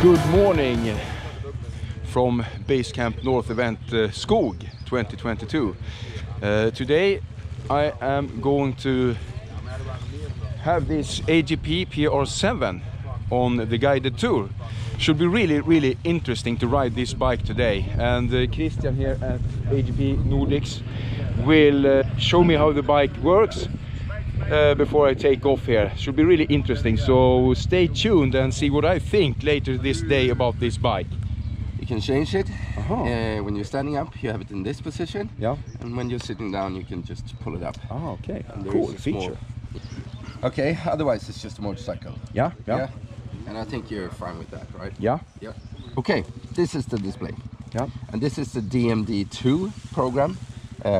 Good morning from Basecamp North event SKOG 2022. Today I am going to have this AJP PR7 on the guided tour. Should be really interesting to ride this bike today, and Christian here at AJP Nordics will show me how the bike works before I take off here. Should be really interesting, so stay tuned and see what I think later this day about this bike. You can change it. When you're standing up, you have it in this position. Yeah. And when you're sitting down, you can just pull it up. Oh, okay. And Cool feature. Okay, otherwise it's just a motorcycle. Yeah. And I think you're fine with that, right? Yeah. Okay, this is the display. Yeah. And this is the DMD2 program,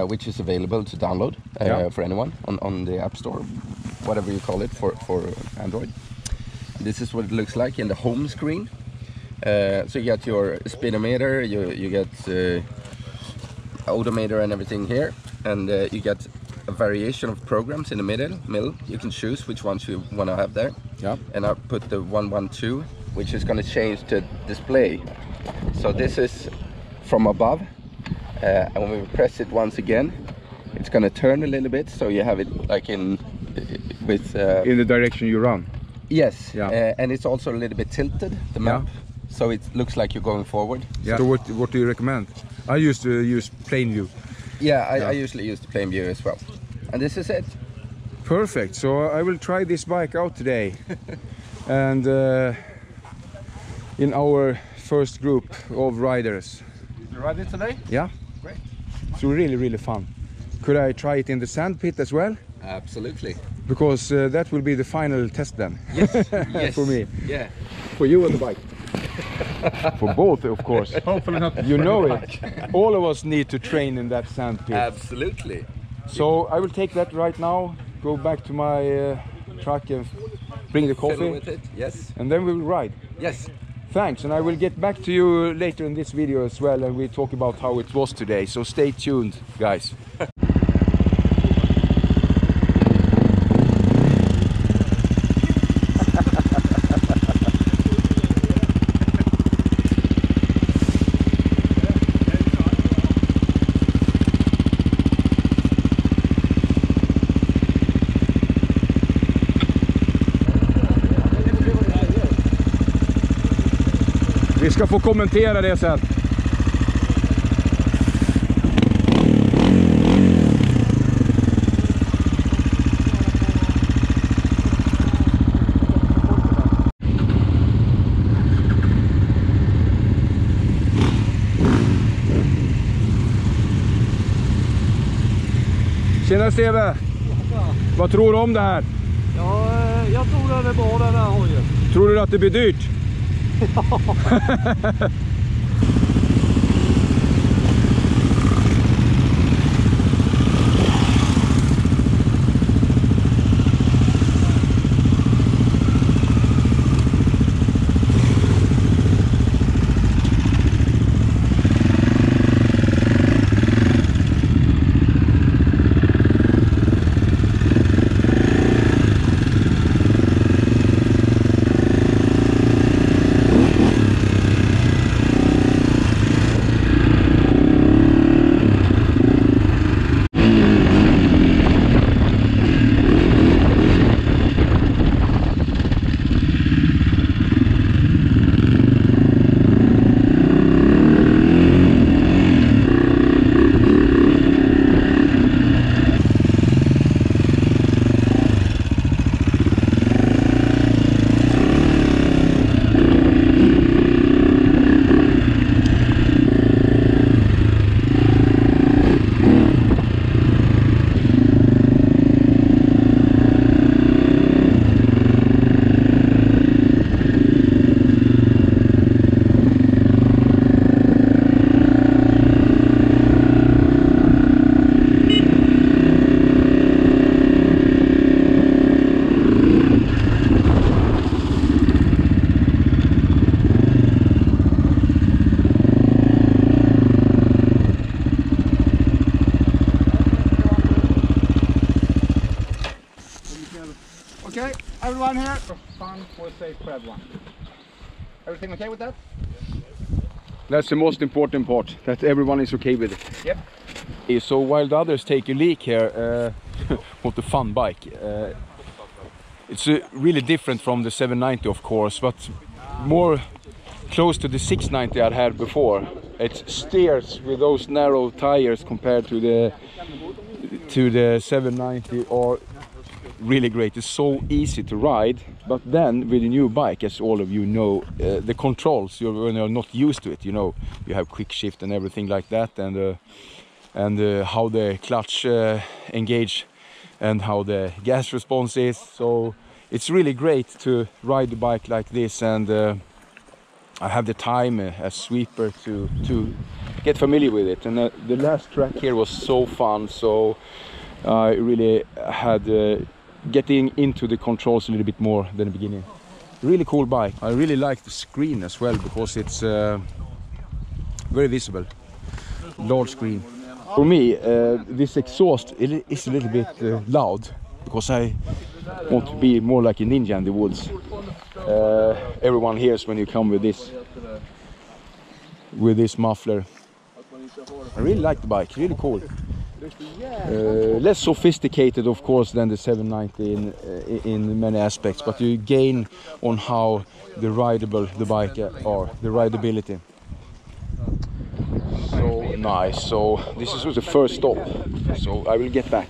which is available to download for anyone on the App Store, whatever you call it, for Android. And this is what it looks like in the home screen. So you get your speedometer, you get odometer and everything here, and you get a variation of programs in the middle. You can choose which ones you want to have there. Yeah. And I put the 112, which is going to change the display. So this is from above, and when we press it once again, it's going to turn a little bit, so you have it like in the direction you run. Yes. Yeah. And it's also a little bit tilted, the map. Yeah. So it looks like you're going forward. Yeah. So what do you recommend? I used to use plain view. Yeah, I usually use the plain view as well. And this is it. Perfect. So I will try this bike out today. And in our first group of riders. You ride it today? Yeah. Great. It's really fun. Could I try it in the Sandpit as well? Absolutely. Because that will be the final test then. Yes. For me. Yeah. For you and the bike. For both, of course. Hopefully not. You know it. All of us need to train in that Sandpit. Absolutely. So I will take that right now, go back to my truck and bring the coffee. Fiddle with it. Yes. And then we will ride. Yes. Thanks, and I will get back to you later in this video as well, and we talk about how it was today. So stay tuned, guys. Vi ska få kommentera det sen. Tjena Steve! Vad tror du om det här? Ja, jag tror att det är bra den här hojen. Tror du att det blir dyrt? Ja. Okay, everyone here. Fun for a safe for everyone. Everything okay with that? That's the most important part, that everyone is okay with it. Yep. So while the others take a leak here, with the fun bike, it's really different from the 790 of course, but more close to the 690 I had before. It steers with those narrow tires compared to the 790 or really great. It's so easy to ride, but then with a new bike, as all of you know, the controls, when you're not used to it, you know, you have quick shift and everything like that, and how the clutch engage and how the gas response is. So it's really great to ride the bike like this, and I have the time as sweeper to get familiar with it. And the last track here was so fun, so I really had getting into the controls a little bit more than the beginning. Really cool bike. I really like the screen as well, because it's very visible, large screen. For me, this exhaust is a little bit loud, because I want to be more like a ninja in the woods. Everyone hears when you come with this muffler. I really like the bike, really cool. Less sophisticated of course than the 790 in many aspects, but you gain on how rideable the bike are, the rideability. So nice. So this is the first stop, so I will get back.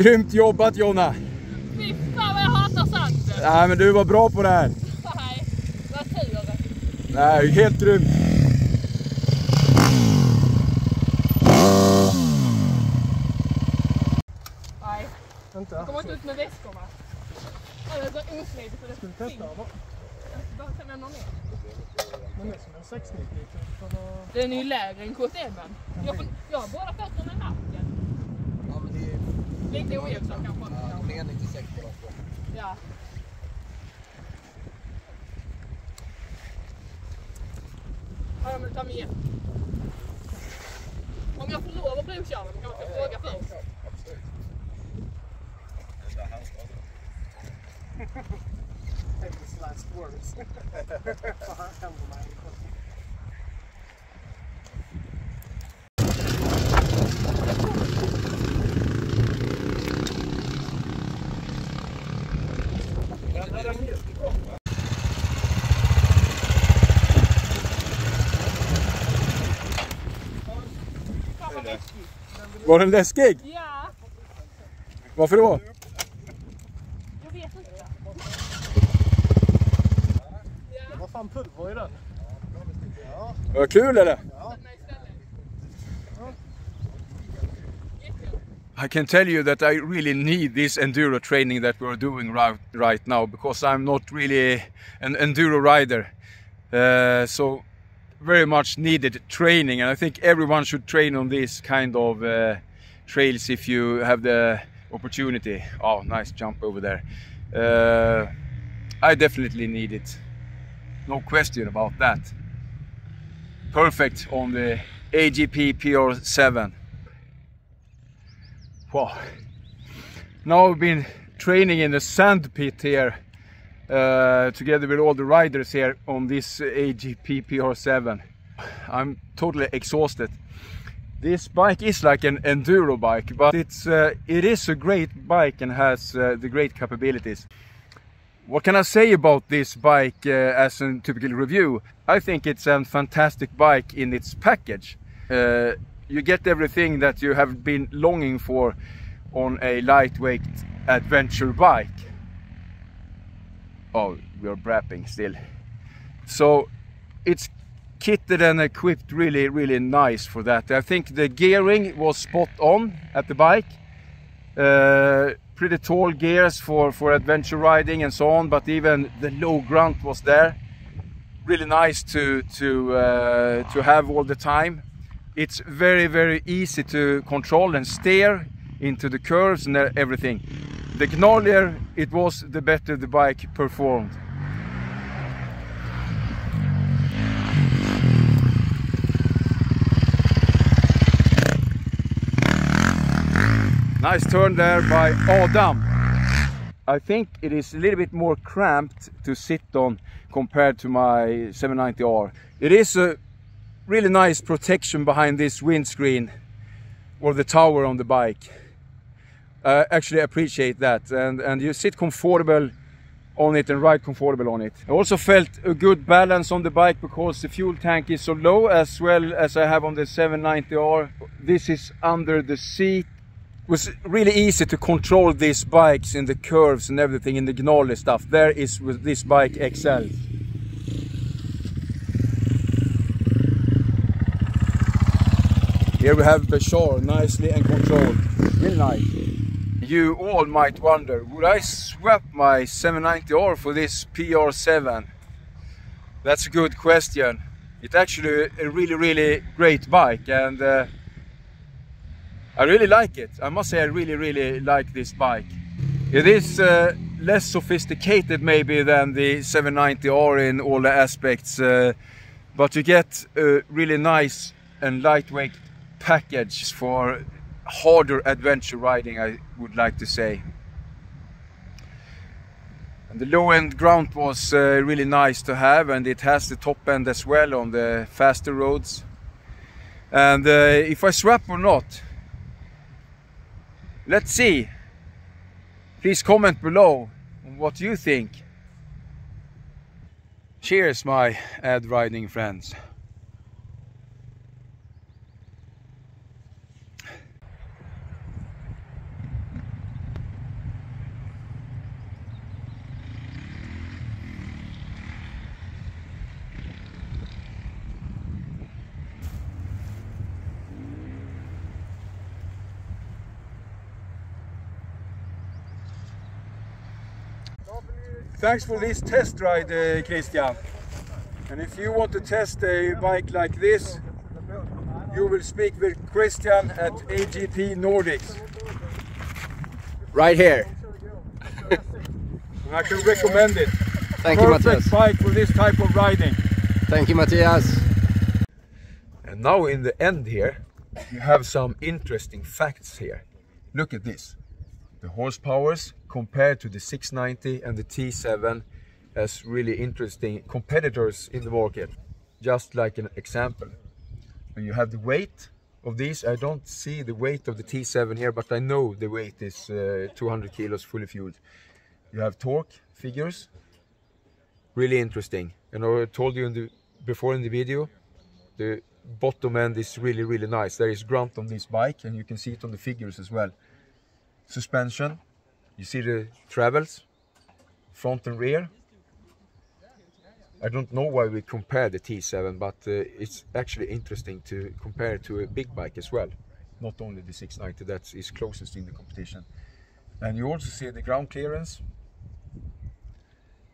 Grymt jobbat, Jonna! Fy fan vad jag hatar sanden! Nej, men du var bra på det här! Nej, vad tur! Nej, helt grymt! Nej, Inte? jag kommer inte ut med väskorna. Eller så osmidigt så det Ska vi testa eller? Bara kan jag ner. Men det är som en 690 Den är ju lägre än KTM. Jag har båda fötterna i nacken. Ja, men det är Lite ojämnt kanske. mer 96 på dem. Ja. Ja, jag vill ta med igen. Om jag får lov att provköra kan jag fråga först. Famous last words. Var den läskig? Ja, Varför då? jag vet inte. Det var fan pulver i den. Ja. Var kul eller? Ja. I can tell you that I really need this enduro training that we're doing right now, because I'm not really an enduro rider. So very much needed training, and I think everyone should train on this kind of trails if you have the opportunity. Oh, nice jump over there. I definitely need it. No question about that. Perfect on the AJP PR7. Wow. Now I've been training in the Sandpit here together with all the riders here on this AJP PR7. I'm totally exhausted. This bike is like an enduro bike, but it is a great bike and has the great capabilities. What can I say about this bike as a typical review? I think it's a fantastic bike in its package. You get everything that you have been longing for on a lightweight adventure bike. Oh, we are brapping still. So it's kitted and equipped really nice for that. I think the gearing was spot on at the bike. Pretty tall gears for adventure riding and so on, but even the low grunt was there. Really nice to have all the time. It's very easy to control and steer into the curves and everything. The gnarlier it was, the better the bike performed. Nice turn there by Adam. I think it is a little bit more cramped to sit on compared to my 790R. It is a really nice protection behind this windscreen or the tower on the bike. I actually appreciate that, and you sit comfortable on it and ride comfortable on it. I also felt a good balance on the bike because the fuel tank is so low, as well as I have on the 790R. This is under the seat. It was really easy to control these bikes in the curves and everything, in the gnarly stuff. There is with this bike excels. Here we have Bashar, nicely and controlled. Really nice. You all might wonder, would I swap my 790R for this PR7? That's a good question. It's actually a really great bike, and I really like it. I must say I really like this bike. It is less sophisticated maybe than the 790R in all the aspects, but you get a really nice and lightweight package for harder adventure riding, I would like to say. And the low end ground was really nice to have, and it has the top end as well on the faster roads. And if I swap or not, let's see. Please comment below on what you think. Cheers, my ad riding friends. thanks for this test ride, Christian. And if you want to test a bike like this, you will speak with Christian at AJP Nordics. Right here. And I can recommend it. Thank you, Matthias. Perfect bike for this type of riding. Thank you, Matthias. And now in the end here, you have some interesting facts here. Look at this. The horsepowers compared to the 690 and the T7 as really interesting competitors in the market. Just like an example. And you have the weight of these. I don't see the weight of the T7 here, but I know the weight is 200 kilos fully fueled. You have torque figures. Really interesting. And I told you before in the video, the bottom end is really nice. There is grunt on this bike, and you can see it on the figures as well. Suspension, you see the travels, front and rear. I don't know why we compare the T7, but it's actually interesting to compare it to a big bike as well. Not only the 690 that is closest in the competition. And you also see the ground clearance.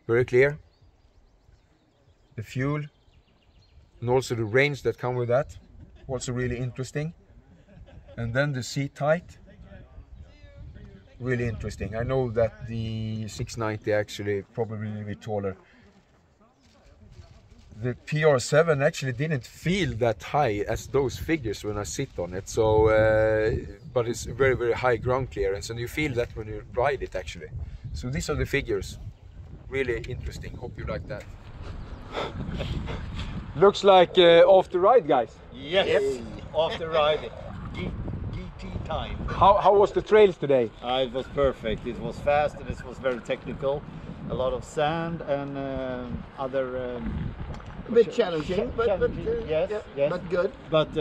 Very clear. The fuel and also the range that come with that, also really interesting. And then the seat height, really interesting. I know that the 690 actually probably a bit taller. The PR7 actually didn't feel that high as those figures when I sit on it. So, but it's very high ground clearance, and you feel that when you ride it actually. So these are the figures. Really interesting. Hope you like that. Looks like off the ride, guys. Yes, after ride. GT time. How was the trails today? It was perfect. It was fast and it was very technical. A lot of sand and other... A bit challenging, but yes, yes, but good. But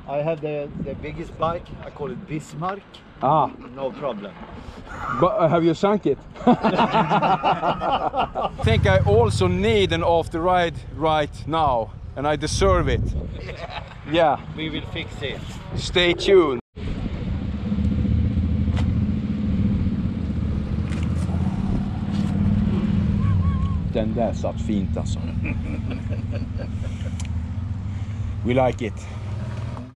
I have the biggest bike. I call it Bismarck. Ah. No problem. But have you sunk it? I think I also need an off the ride right now, and I deserve it. Yeah. We will fix it. Stay tuned. Den där satt fint alltså. We like it.